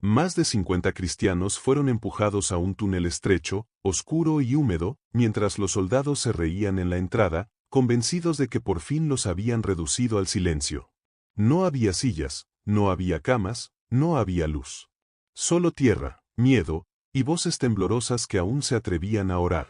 Más de 50 cristianos fueron empujados a un túnel estrecho, oscuro y húmedo, mientras los soldados se reían en la entrada, convencidos de que por fin los habían reducido al silencio. No había sillas, no había camas, no había luz. Solo tierra, miedo, y voces temblorosas que aún se atrevían a orar.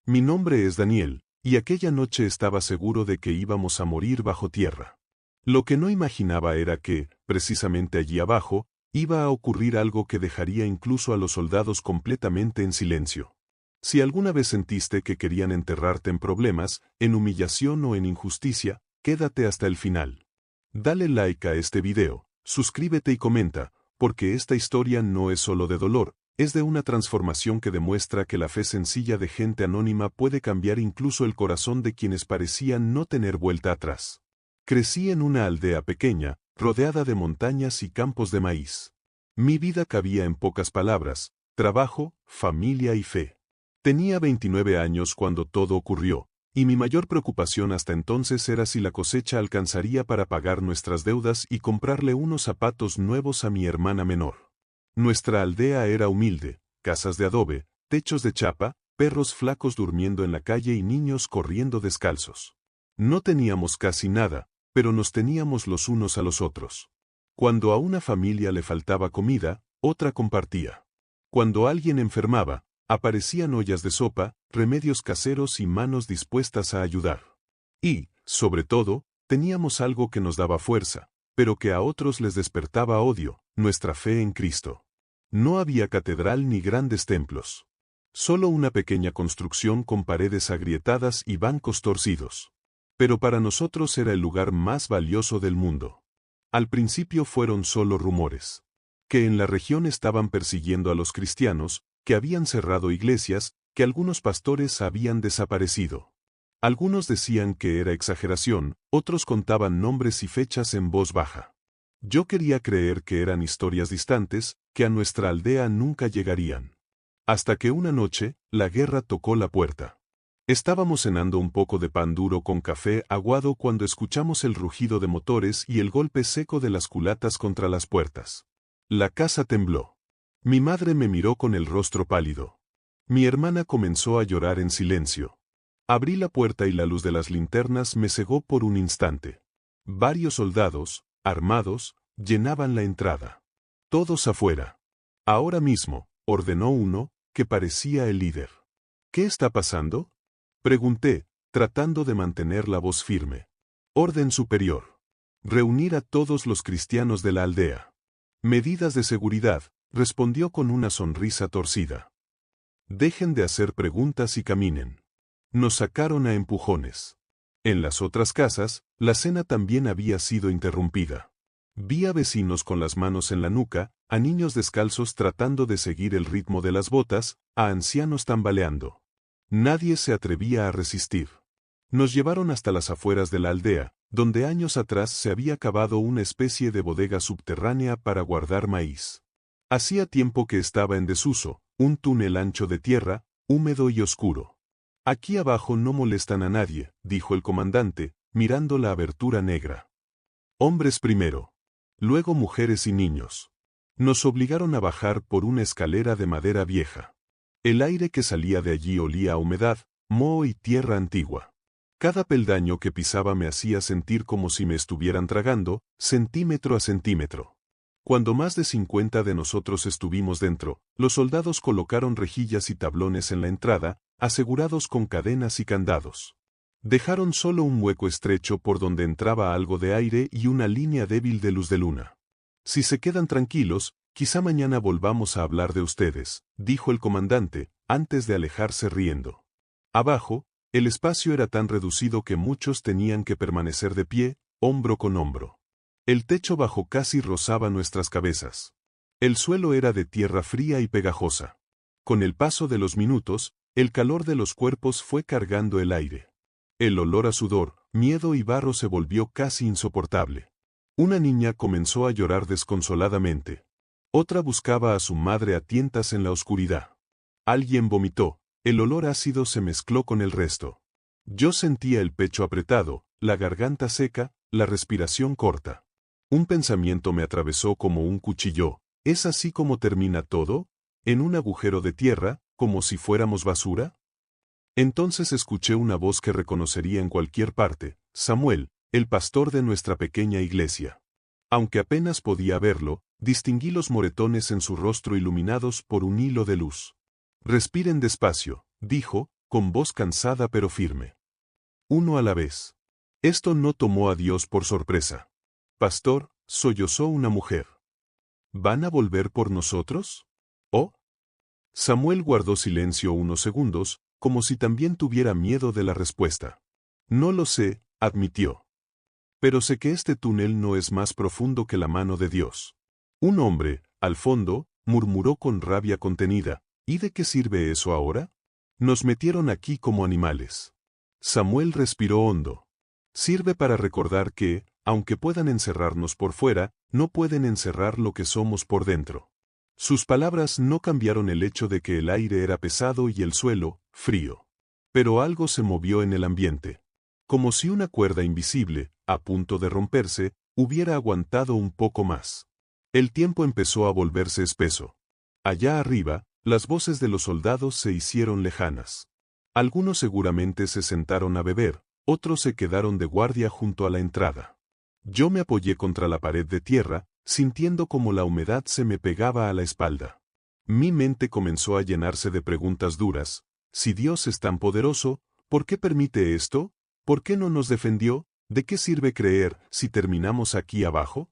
Mi nombre es Daniel, y aquella noche estaba seguro de que íbamos a morir bajo tierra. Lo que no imaginaba era que, precisamente allí abajo, iba a ocurrir algo que dejaría incluso a los soldados completamente en silencio. Si alguna vez sentiste que querían enterrarte en problemas, en humillación o en injusticia, quédate hasta el final. Dale like a este video, suscríbete y comenta, porque esta historia no es solo de dolor, es de una transformación que demuestra que la fe sencilla de gente anónima puede cambiar incluso el corazón de quienes parecían no tener vuelta atrás. Crecí en una aldea pequeña, rodeada de montañas y campos de maíz. Mi vida cabía en pocas palabras: trabajo, familia y fe. Tenía 29 años cuando todo ocurrió, y mi mayor preocupación hasta entonces era si la cosecha alcanzaría para pagar nuestras deudas y comprarle unos zapatos nuevos a mi hermana menor. Nuestra aldea era humilde: casas de adobe, techos de chapa, perros flacos durmiendo en la calle y niños corriendo descalzos. No teníamos casi nada, pero nos teníamos los unos a los otros. Cuando a una familia le faltaba comida, otra compartía. Cuando alguien enfermaba, aparecían ollas de sopa, remedios caseros y manos dispuestas a ayudar. Y, sobre todo, teníamos algo que nos daba fuerza, pero que a otros les despertaba odio: nuestra fe en Cristo. No había catedral ni grandes templos. Solo una pequeña construcción con paredes agrietadas y bancos torcidos. Pero para nosotros era el lugar más valioso del mundo. Al principio fueron solo rumores. Que en la región estaban persiguiendo a los cristianos, que habían cerrado iglesias, que algunos pastores habían desaparecido. Algunos decían que era exageración, otros contaban nombres y fechas en voz baja. Yo quería creer que eran historias distantes, que a nuestra aldea nunca llegarían. Hasta que una noche, la guerra tocó la puerta. Estábamos cenando un poco de pan duro con café aguado cuando escuchamos el rugido de motores y el golpe seco de las culatas contra las puertas. La casa tembló. Mi madre me miró con el rostro pálido. Mi hermana comenzó a llorar en silencio. Abrí la puerta y la luz de las linternas me cegó por un instante. Varios soldados, armados, llenaban la entrada. Todos afuera. Ahora mismo, ordenó uno, que parecía el líder. ¿Qué está pasando?, pregunté, tratando de mantener la voz firme. Orden superior. Reunir a todos los cristianos de la aldea. Medidas de seguridad, respondió con una sonrisa torcida. Dejen de hacer preguntas y caminen. Nos sacaron a empujones. En las otras casas, la cena también había sido interrumpida. Vi a vecinos con las manos en la nuca, a niños descalzos tratando de seguir el ritmo de las botas, a ancianos tambaleando. Nadie se atrevía a resistir. Nos llevaron hasta las afueras de la aldea, donde años atrás se había cavado una especie de bodega subterránea para guardar maíz. Hacía tiempo que estaba en desuso, un túnel ancho de tierra, húmedo y oscuro. Aquí abajo no molestan a nadie, dijo el comandante, mirando la abertura negra. Hombres primero. Luego mujeres y niños. Nos obligaron a bajar por una escalera de madera vieja. El aire que salía de allí olía a humedad, moho y tierra antigua. Cada peldaño que pisaba me hacía sentir como si me estuvieran tragando, centímetro a centímetro. Cuando más de 50 de nosotros estuvimos dentro, los soldados colocaron rejillas y tablones en la entrada, asegurados con cadenas y candados. Dejaron solo un hueco estrecho por donde entraba algo de aire y una línea débil de luz de luna. Si se quedan tranquilos, quizá mañana volvamos a hablar de ustedes, dijo el comandante, antes de alejarse riendo. Abajo, el espacio era tan reducido que muchos tenían que permanecer de pie, hombro con hombro. El techo bajo casi rozaba nuestras cabezas. El suelo era de tierra fría y pegajosa. Con el paso de los minutos, el calor de los cuerpos fue cargando el aire. El olor a sudor, miedo y barro se volvió casi insoportable. Una niña comenzó a llorar desconsoladamente. Otra buscaba a su madre a tientas en la oscuridad. Alguien vomitó, el olor ácido se mezcló con el resto. Yo sentía el pecho apretado, la garganta seca, la respiración corta. Un pensamiento me atravesó como un cuchillo: ¿Es así como termina todo? ¿En un agujero de tierra, como si fuéramos basura? Entonces escuché una voz que reconocería en cualquier parte: Samuel, el pastor de nuestra pequeña iglesia. Aunque apenas podía verlo, distinguí los moretones en su rostro iluminados por un hilo de luz. Respiren despacio, dijo, con voz cansada pero firme. Uno a la vez. Esto no tomó a Dios por sorpresa. Pastor, sollozó una mujer. ¿Van a volver por nosotros? ¿Oh? Samuel guardó silencio unos segundos, como si también tuviera miedo de la respuesta. No lo sé, admitió. Pero sé que este túnel no es más profundo que la mano de Dios. Un hombre, al fondo, murmuró con rabia contenida: ¿y de qué sirve eso ahora? Nos metieron aquí como animales. Samuel respiró hondo. Sirve para recordar que, aunque puedan encerrarnos por fuera, no pueden encerrar lo que somos por dentro. Sus palabras no cambiaron el hecho de que el aire era pesado y el suelo, frío. Pero algo se movió en el ambiente. Como si una cuerda invisible, a punto de romperse, hubiera aguantado un poco más. El tiempo empezó a volverse espeso. Allá arriba, las voces de los soldados se hicieron lejanas. Algunos seguramente se sentaron a beber, otros se quedaron de guardia junto a la entrada. Yo me apoyé contra la pared de tierra, sintiendo como la humedad se me pegaba a la espalda. Mi mente comenzó a llenarse de preguntas duras. Si Dios es tan poderoso, ¿por qué permite esto? ¿Por qué no nos defendió? ¿De qué sirve creer si terminamos aquí abajo?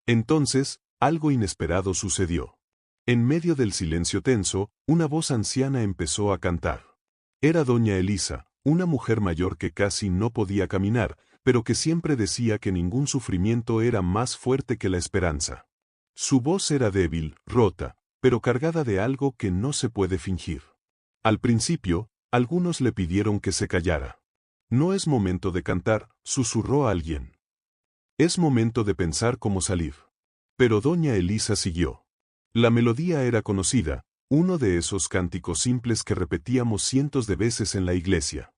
Entonces, algo inesperado sucedió. En medio del silencio tenso, una voz anciana empezó a cantar. Era doña Elisa, una mujer mayor que casi no podía caminar, pero que siempre decía que ningún sufrimiento era más fuerte que la esperanza. Su voz era débil, rota, pero cargada de algo que no se puede fingir. Al principio, algunos le pidieron que se callara. No es momento de cantar, susurró alguien. Es momento de pensar cómo salir. Pero doña Elisa siguió. La melodía era conocida, uno de esos cánticos simples que repetíamos cientos de veces en la iglesia.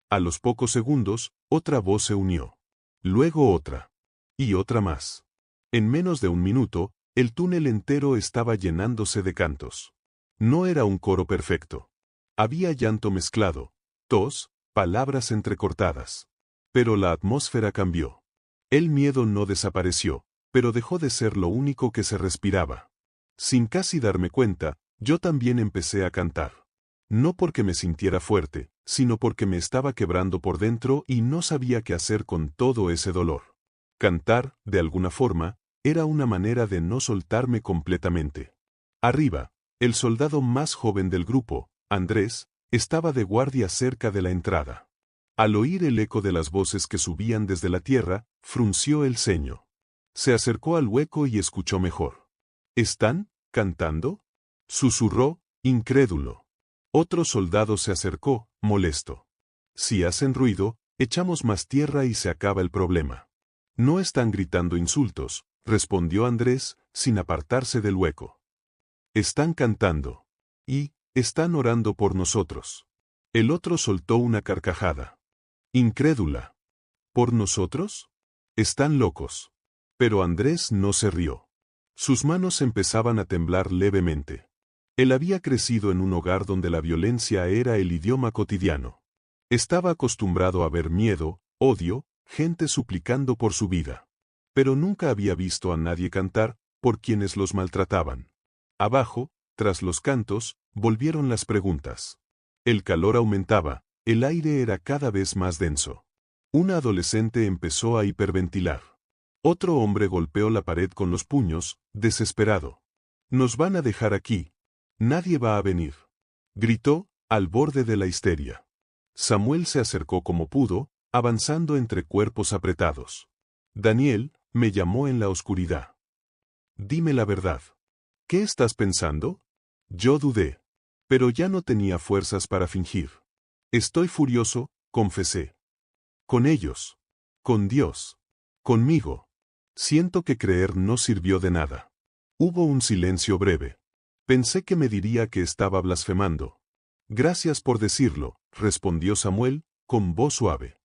A los pocos segundos, otra voz se unió. Luego otra. Y otra más. En menos de un minuto, el túnel entero estaba llenándose de cantos. No era un coro perfecto. Había llanto mezclado, tos, palabras entrecortadas. Pero la atmósfera cambió. El miedo no desapareció, pero dejó de ser lo único que se respiraba. Sin casi darme cuenta, yo también empecé a cantar. No porque me sintiera fuerte, sino porque me estaba quebrando por dentro y no sabía qué hacer con todo ese dolor. Cantar, de alguna forma, era una manera de no soltarme completamente. Arriba, el soldado más joven del grupo, Andrés, estaba de guardia cerca de la entrada. Al oír el eco de las voces que subían desde la tierra, frunció el ceño. Se acercó al hueco y escuchó mejor. ¿Están cantando?, susurró, incrédulo. Otro soldado se acercó, molesto. Si hacen ruido, echamos más tierra y se acaba el problema. No están gritando insultos, respondió Andrés, sin apartarse del hueco. Están cantando. Y están orando por nosotros. El otro soltó una carcajada. Incrédula. ¿Por nosotros? Están locos. Pero Andrés no se rió. Sus manos empezaban a temblar levemente. Él había crecido en un hogar donde la violencia era el idioma cotidiano. Estaba acostumbrado a ver miedo, odio, gente suplicando por su vida. Pero nunca había visto a nadie cantar por quienes los maltrataban. Abajo, tras los cantos, volvieron las preguntas. El calor aumentaba, el aire era cada vez más denso. Una adolescente empezó a hiperventilar. Otro hombre golpeó la pared con los puños, desesperado. «Nos van a dejar aquí. Nadie va a venir», gritó, al borde de la histeria. Samuel se acercó como pudo, avanzando entre cuerpos apretados. «Daniel», me llamó en la oscuridad. «Dime la verdad. ¿Qué estás pensando?» Yo dudé. Pero ya no tenía fuerzas para fingir. «Estoy furioso», confesé. «Con ellos. Con Dios. Conmigo. Siento que creer no sirvió de nada». Hubo un silencio breve. Pensé que me diría que estaba blasfemando. «Gracias por decirlo», respondió Samuel, con voz suave.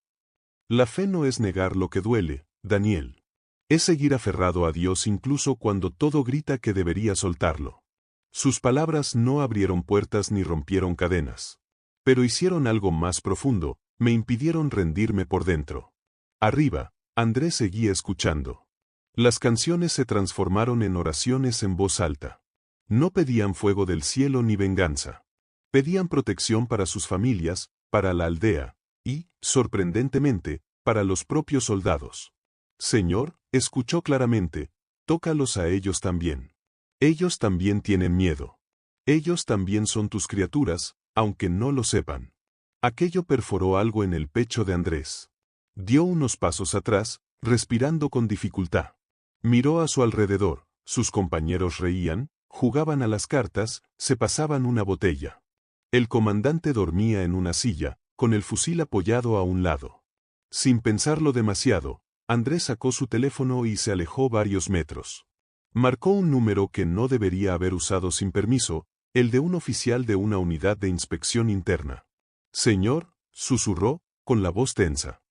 «La fe no es negar lo que duele, Daniel. Es seguir aferrado a Dios incluso cuando todo grita que debería soltarlo. Sus palabras no abrieron puertas ni rompieron cadenas. Pero hicieron algo más profundo, me impidieron rendirme por dentro. Arriba, Andrés seguía escuchando. Las canciones se transformaron en oraciones en voz alta. No pedían fuego del cielo ni venganza. Pedían protección para sus familias, para la aldea, y, sorprendentemente, para los propios soldados. Señor, escuchó claramente, tócalos a ellos también. Ellos también tienen miedo. Ellos también son tus criaturas, aunque no lo sepan. Aquello perforó algo en el pecho de Andrés. Dio unos pasos atrás, respirando con dificultad. Miró a su alrededor, sus compañeros reían, jugaban a las cartas, se pasaban una botella. El comandante dormía en una silla, con el fusil apoyado a un lado. Sin pensarlo demasiado, Andrés sacó su teléfono y se alejó varios metros. Marcó un número que no debería haber usado sin permiso, el de un oficial de una unidad de inspección interna. Señor, susurró, con la voz tensa.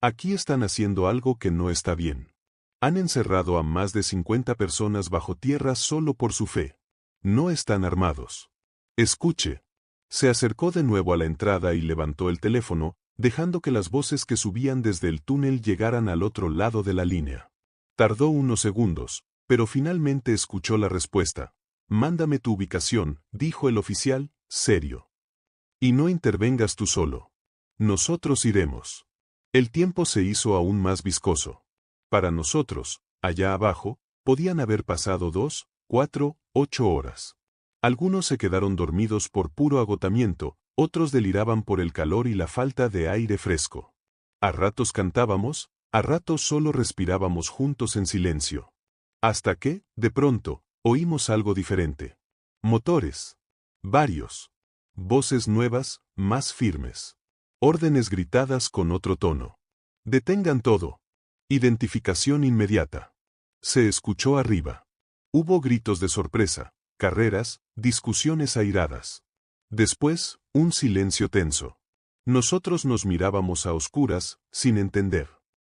Aquí están haciendo algo que no está bien. Han encerrado a más de 50 personas bajo tierra solo por su fe. No están armados. Escuche. Se acercó de nuevo a la entrada y levantó el teléfono, dejando que las voces que subían desde el túnel llegaran al otro lado de la línea. Tardó unos segundos, pero finalmente escuchó la respuesta. Mándame tu ubicación, dijo el oficial, serio. Y no intervengas tú solo. Nosotros iremos. El tiempo se hizo aún más viscoso. Para nosotros, allá abajo, podían haber pasado 2, 4, 8 horas. Algunos se quedaron dormidos por puro agotamiento, otros deliraban por el calor y la falta de aire fresco. A ratos cantábamos, a ratos solo respirábamos juntos en silencio. Hasta que, de pronto, oímos algo diferente. Motores. Varios. Voces nuevas, más firmes. Órdenes gritadas con otro tono. Detengan todo. Identificación inmediata. Se escuchó arriba. Hubo gritos de sorpresa, carreras, discusiones airadas. Después, un silencio tenso. Nosotros nos mirábamos a oscuras, sin entender.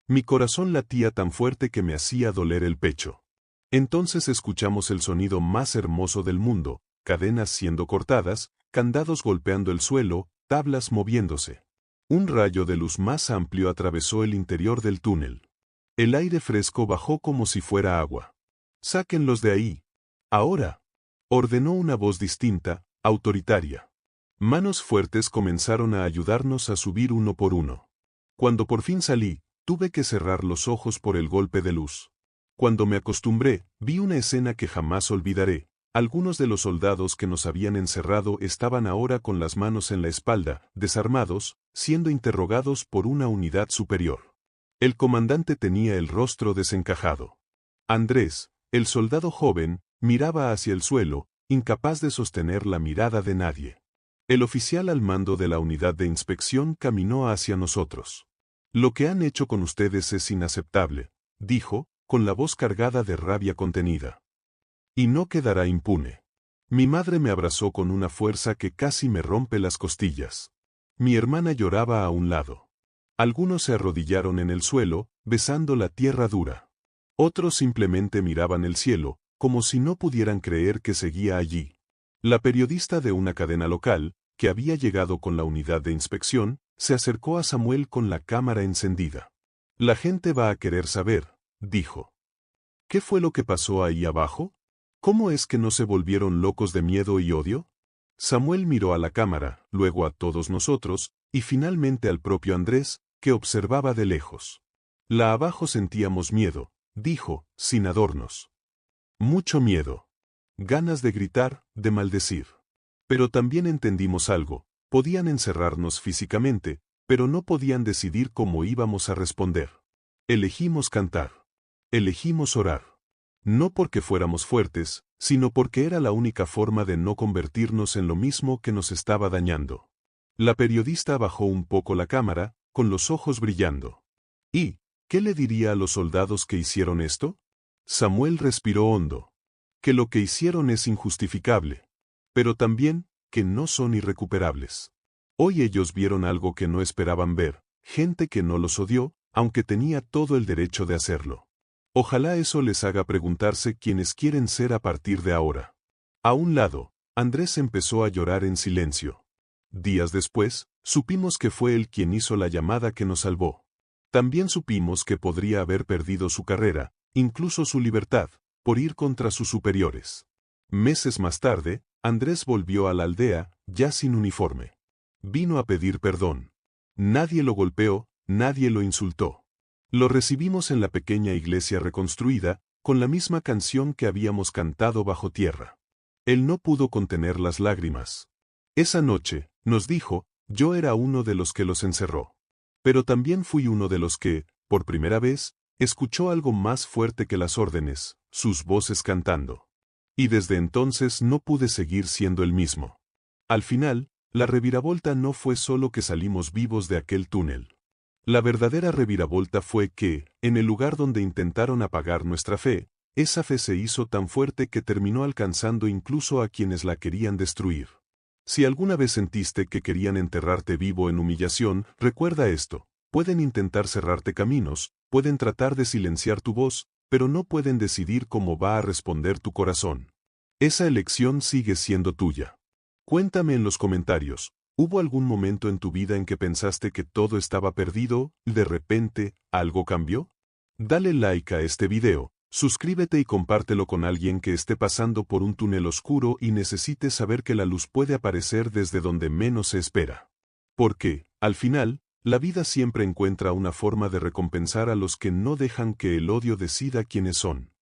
Mi corazón latía tan fuerte que me hacía doler el pecho. Entonces escuchamos el sonido más hermoso del mundo, cadenas siendo cortadas, candados golpeando el suelo, tablas moviéndose. Un rayo de luz más amplio atravesó el interior del túnel. El aire fresco bajó como si fuera agua. «Sáquenlos de ahí. Ahora», ordenó una voz distinta, autoritaria. Manos fuertes comenzaron a ayudarnos a subir uno por uno. Cuando por fin salí, tuve que cerrar los ojos por el golpe de luz. Cuando me acostumbré, vi una escena que jamás olvidaré. Algunos de los soldados que nos habían encerrado estaban ahora con las manos en la espalda, desarmados, siendo interrogados por una unidad superior. El comandante tenía el rostro desencajado. Andrés, el soldado joven, miraba hacia el suelo, incapaz de sostener la mirada de nadie. El oficial al mando de la unidad de inspección caminó hacia nosotros. «Lo que han hecho con ustedes es inaceptable», dijo, con la voz cargada de rabia contenida. «Y no quedará impune». Mi madre me abrazó con una fuerza que casi me rompe las costillas. Mi hermana lloraba a un lado. Algunos se arrodillaron en el suelo, besando la tierra dura. Otros simplemente miraban el cielo, como si no pudieran creer que seguía allí. La periodista de una cadena local, que había llegado con la unidad de inspección, se acercó a Samuel con la cámara encendida. «La gente va a querer saber», dijo. «¿Qué fue lo que pasó ahí abajo? ¿Cómo es que no se volvieron locos de miedo y odio?» Samuel miró a la cámara, luego a todos nosotros, y finalmente al propio Andrés, que observaba de lejos. «La abajo sentíamos miedo», dijo, sin adornos. «Mucho miedo. Ganas de gritar, de maldecir. Pero también entendimos algo, podían encerrarnos físicamente, pero no podían decidir cómo íbamos a responder. Elegimos cantar. Elegimos orar. No porque fuéramos fuertes, sino porque era la única forma de no convertirnos en lo mismo que nos estaba dañando». La periodista bajó un poco la cámara, con los ojos brillando. «¿Y qué le diría a los soldados que hicieron esto?» Samuel respiró hondo. «Que lo que hicieron es injustificable. Pero también, que no son irrecuperables. Hoy ellos vieron algo que no esperaban ver, gente que no los odió, aunque tenía todo el derecho de hacerlo. Ojalá eso les haga preguntarse quiénes quieren ser a partir de ahora. A un lado, Andrés empezó a llorar en silencio. Días después, supimos que fue él quien hizo la llamada que nos salvó. También supimos que podría haber perdido su carrera, incluso su libertad, por ir contra sus superiores. Meses más tarde, Andrés volvió a la aldea, ya sin uniforme. Vino a pedir perdón. Nadie lo golpeó, nadie lo insultó. Lo recibimos en la pequeña iglesia reconstruida, con la misma canción que habíamos cantado bajo tierra. Él no pudo contener las lágrimas. Esa noche, nos dijo, yo era uno de los que los encerró. Pero también fui uno de los que, por primera vez, escuchó algo más fuerte que las órdenes, sus voces cantando. Y desde entonces no pude seguir siendo el mismo. Al final, la reviravolta no fue solo que salimos vivos de aquel túnel. La verdadera reviravolta fue que, en el lugar donde intentaron apagar nuestra fe, esa fe se hizo tan fuerte que terminó alcanzando incluso a quienes la querían destruir. Si alguna vez sentiste que querían enterrarte vivo en humillación, recuerda esto. Pueden intentar cerrarte caminos, pueden tratar de silenciar tu voz, pero no pueden decidir cómo va a responder tu corazón. Esa elección sigue siendo tuya. Cuéntame en los comentarios, ¿hubo algún momento en tu vida en que pensaste que todo estaba perdido, y de repente, algo cambió? Dale like a este video, suscríbete y compártelo con alguien que esté pasando por un túnel oscuro y necesite saber que la luz puede aparecer desde donde menos se espera. Porque, al final, la vida siempre encuentra una forma de recompensar a los que no dejan que el odio decida quiénes son.